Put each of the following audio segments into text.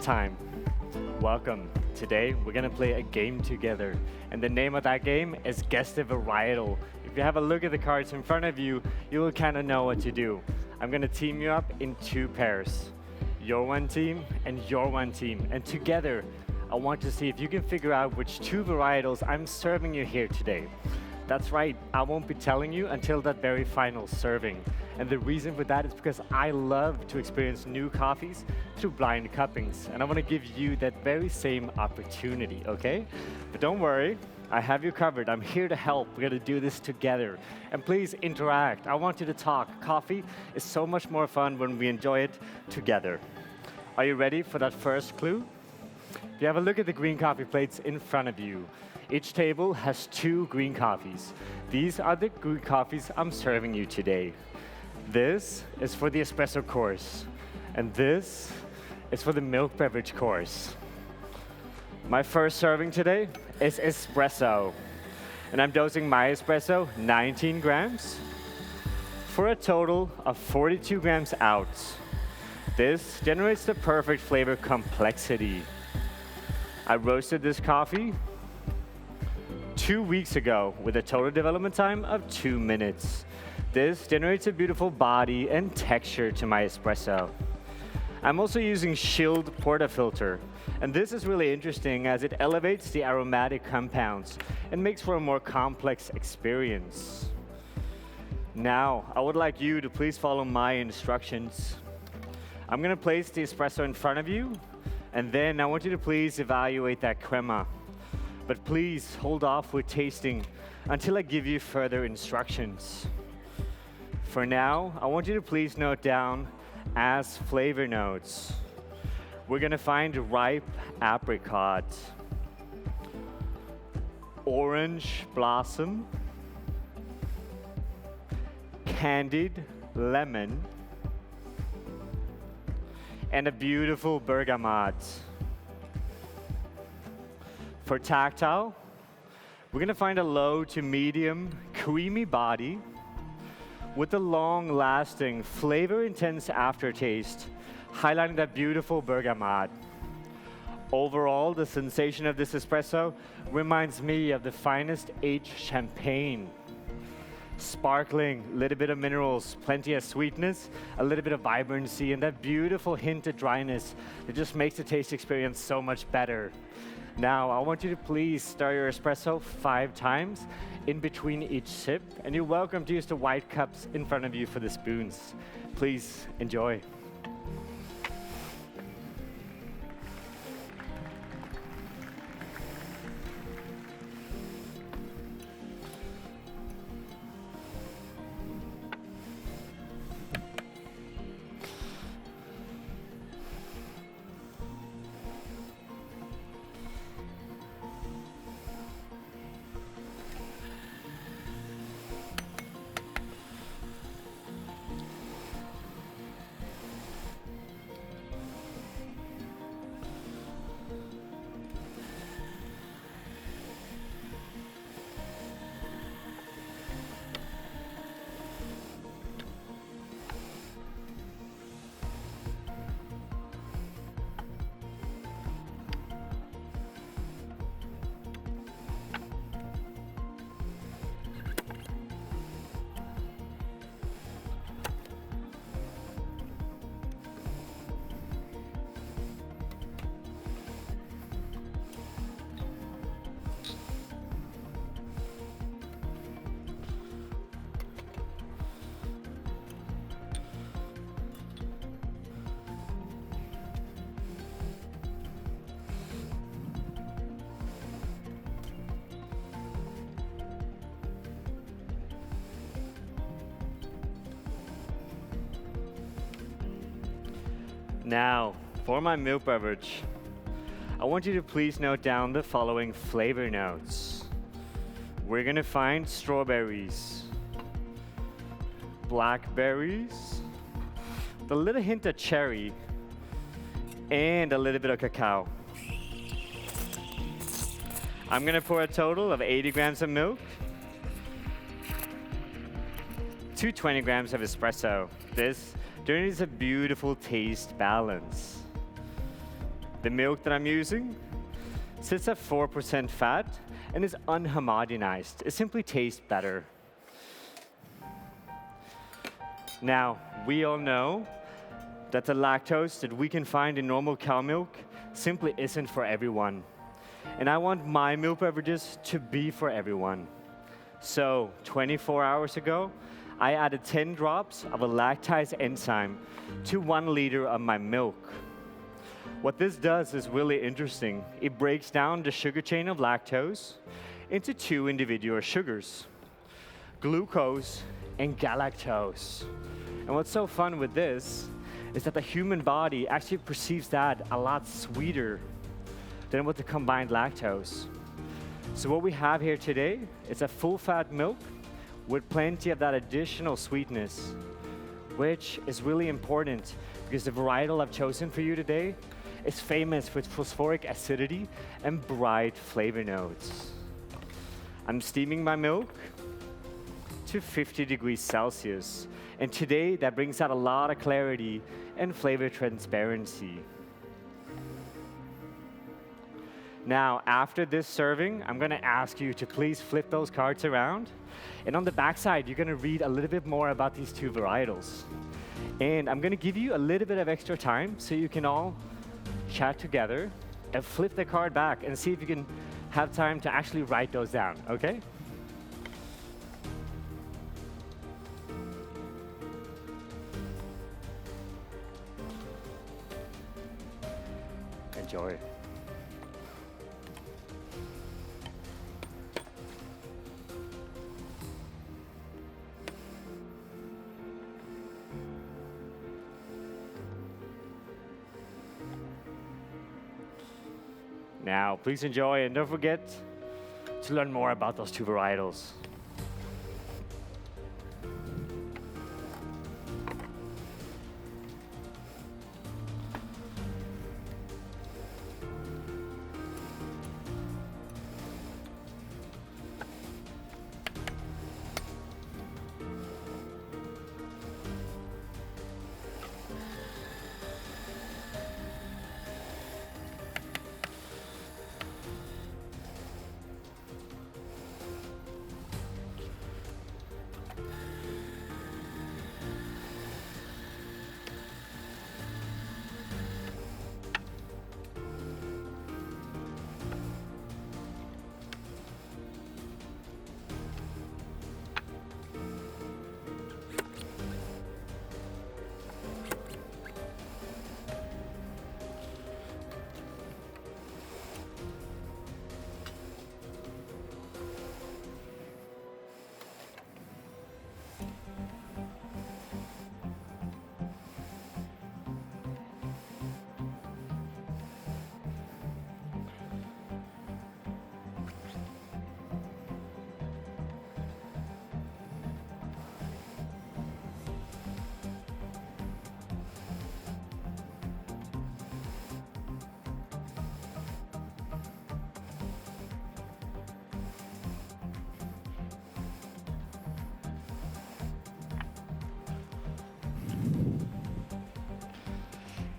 time. Welcome. Today we're gonna play a game together, and the name of that game is Guess the Varietal. If you have a look at the cards in front of you, you will kind of know what to do. I'm gonna team you up in two pairs. Your one team and your one team, and together I want to see if you can figure out which two varietals I'm serving you here today. That's right, I won't be telling you until that very final serving. And the reason for that is because I love to experience new coffees through blind cuppings. And I want to give you that very same opportunity, okay? But don't worry, I have you covered. I'm here to help. We're going to do this together. And please interact. I want you to talk. Coffee is so much more fun when we enjoy it together. Are you ready for that first clue? If you have a look at the green coffee plates in front of you, each table has two green coffees. These are the green coffees I'm serving you today. This is for the espresso course, and this is for the milk beverage course. My first serving today is espresso, and I'm dosing my espresso 19 grams for a total of 42 grams out. This generates the perfect flavor complexity. I roasted this coffee 2 weeks ago with a total development time of 2 minutes. This generates a beautiful body and texture to my espresso. I'm also using chilled portafilter, and this is really interesting as it elevates the aromatic compounds and makes for a more complex experience. Now, I would like you to please follow my instructions. I'm gonna place the espresso in front of you, and then I want you to please evaluate that crema. But please hold off with tasting until I give you further instructions. For now, I want you to please note down as flavor notes. We're gonna find ripe apricot, orange blossom, candied lemon, and a beautiful bergamot. For tactile, we're gonna find a low to medium creamy body with a long-lasting, flavor-intense aftertaste, highlighting that beautiful bergamot. Overall, the sensation of this espresso reminds me of the finest aged champagne. Sparkling, little bit of minerals, plenty of sweetness, a little bit of vibrancy, and that beautiful hint of dryness that just makes the taste experience so much better. Now, I want you to please stir your espresso 5 times in between each sip, and you're welcome to use the white cups in front of you for the spoons. Please enjoy. Now, for my milk beverage, I want you to please note down the following flavor notes. We're gonna find strawberries, blackberries, a little hint of cherry, and a little bit of cacao. I'm gonna pour a total of 80 grams of milk, 220 grams of espresso. This There is a beautiful taste balance. The milk that I'm using sits at 4% fat and is unhomogenized. It simply tastes better. Now, we all know that the lactose that we can find in normal cow milk simply isn't for everyone. And I want my milk beverages to be for everyone. So, 24 hours ago, I added 10 drops of a lactase enzyme to 1 liter of my milk. What this does is really interesting. It breaks down the sugar chain of lactose into 2 individual sugars, glucose and galactose. And what's so fun with this is that the human body actually perceives that a lot sweeter than with the combined lactose. So what we have here today is a full-fat milk with plenty of that additional sweetness, which is really important because the varietal I've chosen for you today is famous for its phosphoric acidity and bright flavor notes. I'm steaming my milk to 50 degrees Celsius, and today that brings out a lot of clarity and flavor transparency. Now, after this serving, I'm gonna ask you to please flip those cards around, and on the backside, you're gonna read a little bit more about these 2 varietals. And I'm gonna give you a little bit of extra time so you can all chat together and flip the card back and see if you can have time to actually write those down, okay? Enjoy. Now, please enjoy and don't forget to learn more about those 2 varietals.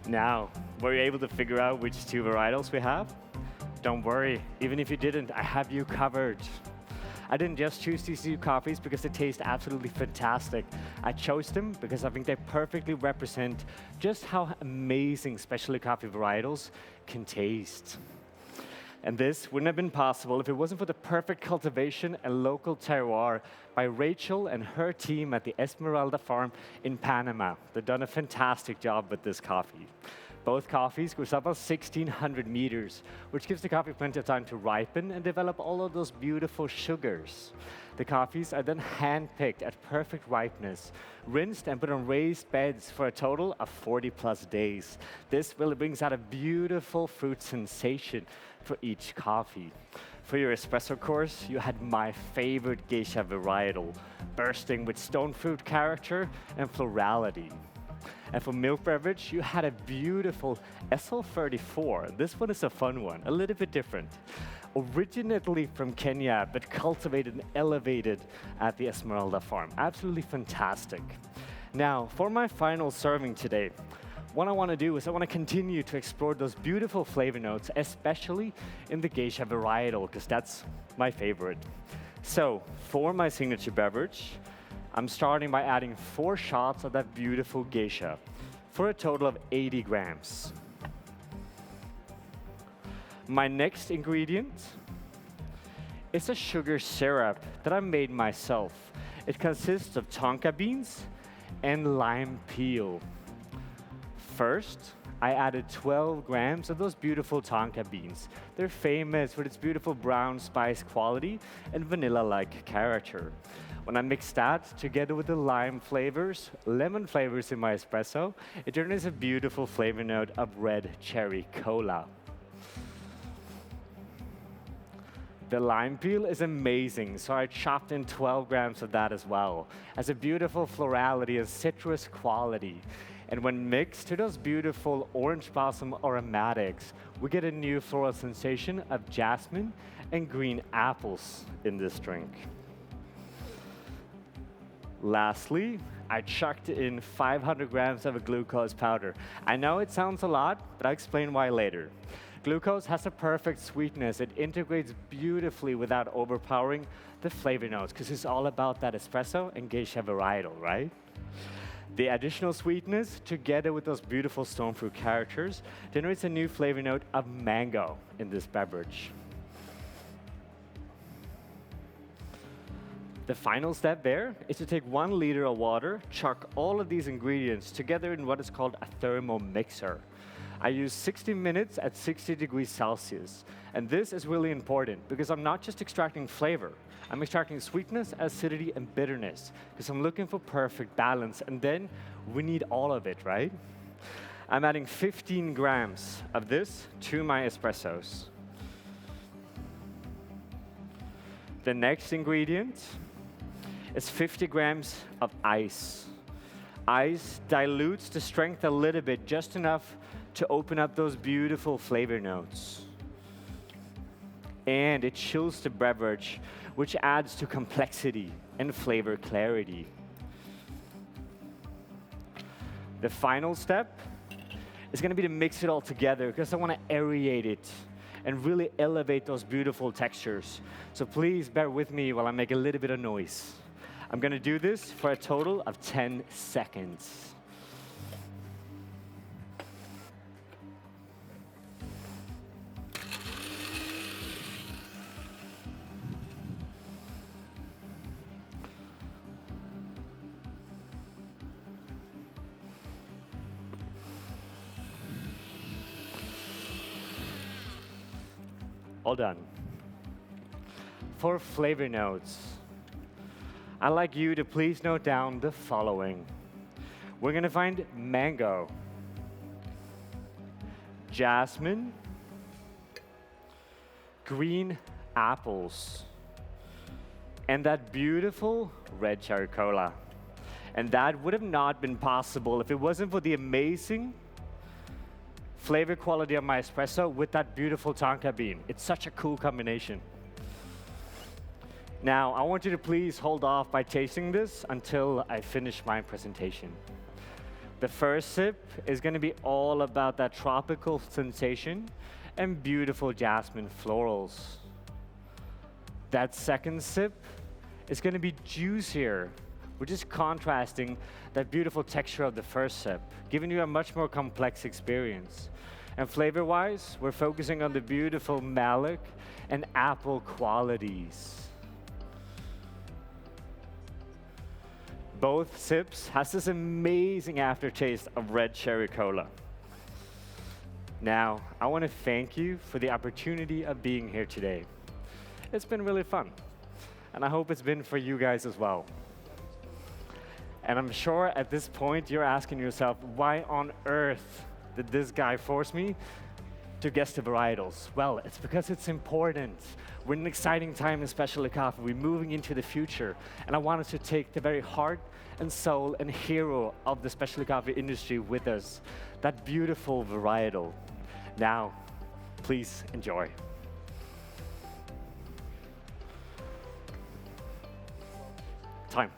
Now, were you able to figure out which 2 varietals we have? Don't worry, even if you didn't, I have you covered. I didn't just choose these 2 coffees because they taste absolutely fantastic. I chose them because I think they perfectly represent just how amazing specialty coffee varietals can taste. And this wouldn't have been possible if it wasn't for the perfect cultivation and local terroir by Rachel and her team at the Esmeralda farm in Panama. They've done a fantastic job with this coffee. Both coffees grow up about 1,600 meters, which gives the coffee plenty of time to ripen and develop all of those beautiful sugars. The coffees are then hand-picked at perfect ripeness, rinsed and put on raised beds for a total of 40+ days. This really brings out a beautiful fruit sensation for each coffee. For your espresso course, you had my favorite geisha varietal, bursting with stone fruit character and florality. And for milk beverage, you had a beautiful SL34. This one is a fun one, a little bit different. Originally from Kenya, but cultivated and elevated at the Esmeralda farm. Absolutely fantastic. Now, for my final serving today, what I want to do is I want to continue to explore those beautiful flavor notes, especially in the geisha varietal, because that's my favorite. So for my signature beverage, I'm starting by adding 4 shots of that beautiful geisha for a total of 80 grams. My next ingredient is a sugar syrup that I made myself. It consists of tonka beans and lime peel. First, I added 12 grams of those beautiful tonka beans. They're famous for its beautiful brown spice quality and vanilla-like character. When I mix that together with the lime flavors, lemon flavors in my espresso, it turns a beautiful flavor note of red cherry cola. The lime peel is amazing, so I chopped in 12 grams of that as well, as a beautiful florality and citrus quality. And when mixed to those beautiful orange blossom aromatics, we get a new floral sensation of jasmine and green apples in this drink. Lastly, I chucked in 500 grams of a glucose powder. I know it sounds a lot, but I'll explain why later. Glucose has a perfect sweetness. It integrates beautifully without overpowering the flavor notes, because it's all about that espresso and geisha varietal, right? The additional sweetness, together with those beautiful stone fruit characters, generates a new flavor note of mango in this beverage. The final step there is to take 1 liter of water, chuck all of these ingredients together in what is called a thermomixer. I use 60 minutes at 60 degrees Celsius. And this is really important because I'm not just extracting flavor. I'm extracting sweetness, acidity, and bitterness because I'm looking for perfect balance. And then we need all of it, right? I'm adding 15 grams of this to my espressos. The next ingredient is 50 grams of ice. Ice dilutes the strength a little bit, just enough to open up those beautiful flavor notes. And it chills the beverage, which adds to complexity and flavor clarity. The final step is going to be to mix it all together because I want to aerate it and really elevate those beautiful textures. So please bear with me while I make a little bit of noise. I'm going to do this for a total of 10 seconds. All done. For flavor notes, I'd like you to please note down the following. We're going to find mango, jasmine, green apples, and that beautiful red cherry cola. And that would have not been possible if it wasn't for the amazing flavor quality of my espresso with that beautiful tonka bean. It's such a cool combination. Now, I want you to please hold off by tasting this until I finish my presentation. The first sip is going to be all about that tropical sensation and beautiful jasmine florals. That second sip is going to be juicier, which is contrasting that beautiful texture of the first sip, giving you a much more complex experience. And flavor-wise, we're focusing on the beautiful malic and apple qualities. Both sips has this amazing aftertaste of red cherry cola. Now, I want to thank you for the opportunity of being here today. It's been really fun, and I hope it's been for you guys as well. And I'm sure at this point you're asking yourself, why on earth did this guy force me to guess the varietals? Well, it's because it's important. We're in an exciting time in specialty coffee. We're moving into the future. And I wanted to take the very heart and soul and hero of the specialty coffee industry with us, that beautiful varietal. Now, please enjoy. Time.